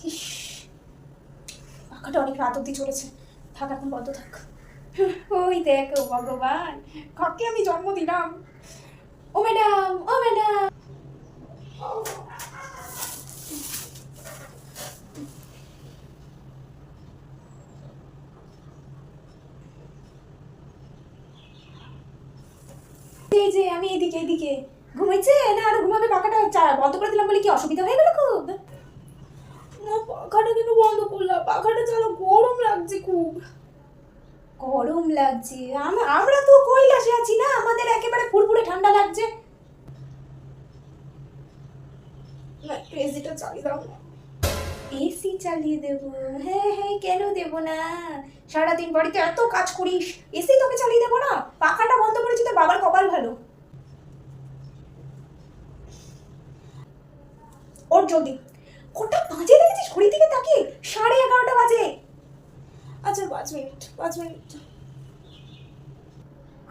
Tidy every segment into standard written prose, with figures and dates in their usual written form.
ইস, পাখাটা অনেক রাত অব্দি চলেছে, থাক এখন বন্ধ থাক। ওই দেখ, ও ভগবান, কাকে আমি জন্ম দিলাম। ও ম্যাডাম, ও ম্যাডাম। এই যে আমি এদিকে এদিকে। ঘুমাইছে না আরো ঘুমাবে? পাখাটা বন্ধ করে দিলাম বলে কি অসুবিধা হয়ে গেল খুব? পাখাটা কেন বন্ধ করলাম? পাখাটা চালো, গরম লাগছে খুব। গরম লাগছে? আমরা তো কৈলাসে আছি না, আমাদের একেবারে ফুরফুরে ঠান্ডা লাগছে। এসিটা চালিয়ে দাও না। এসি চালিয়ে দেবো? হ্যাঁ হ্যাঁ, কেন দেব না? সারাদিন বাড়িতে এত কাজ করিস, এসি তোকে চালিয়ে দেবো না? পাখাটা বন্ধ করেছি তোর বাবার কপাল ভালো। ওর জলদি। কটা বাজে দেখেছিস ঘড়ির দিকে তাকিয়ে? 11:30 বাজে। আচ্ছা 5 মিনিট, 5 মিনিট,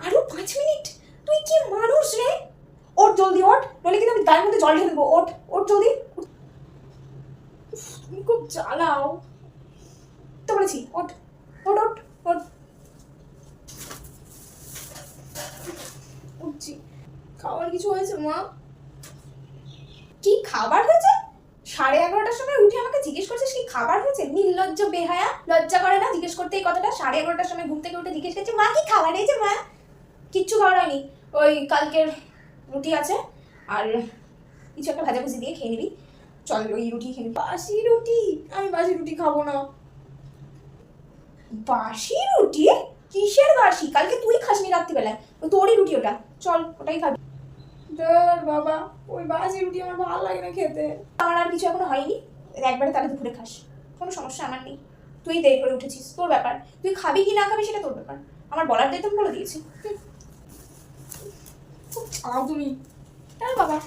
আরো 5 মিনিট? তুই কি মানুষ রে? ওঠ জলদি, ওঠ, নইলে কিন্তু আমি গায়ের মধ্যে জল ঢেলে দেবো। ওঠ, ওঠ জলদি। তুমি খুব জ্বালাও তো বলেছি। ওঠ, ওঠ, ওঠ, ওঠ। উঠছি। খাবার কিছু হয়েছে মা? কি খাবার হয়েছে? 11:30টার সময় উঠে আমাকে জিজ্ঞেস করছিস কি খাবার হয়েছে? নির্লজ্জ বেহায়া, লজ্জা করে না জিজ্ঞেস করতে এই কথাটা? 11:30টার সময় ঘুম থেকে উঠে জিজ্ঞেস করছে মা কি খাবার হয়েছে মা? কিচ্ছু খাওয়া হয়নি। ওই কালকের রুটি আছে আর কিছু একটা ভাজাভুজি দিয়ে খেয়ে নিবি। চল ওই রুটি খেয়ে নিবি। বাসি রুটি? আমি বাসি রুটি খাবো না। বাসি রুটি? কিসের বাসি? কালকে তুই খাসনি রাত্রিবেলায়, তোরই রুটি ওটা। চল ওটাই খাবি। বাবা, ওই বাসি রুটি আমার ভালো লাগে না খেতে। আমার আর কিছু এখনো হয়নি, একবারে তাহলে দুপুরে খাস, কোনো সমস্যা আমার নেই। তুই দেরি করে উঠেছিস, তোর ব্যাপার। তুই খাবি কি না খাবি সেটা তোর ব্যাপার, আমার বলার দায়িত্ব আমি বলে দিয়েছি। চাও তুমি? বাবা।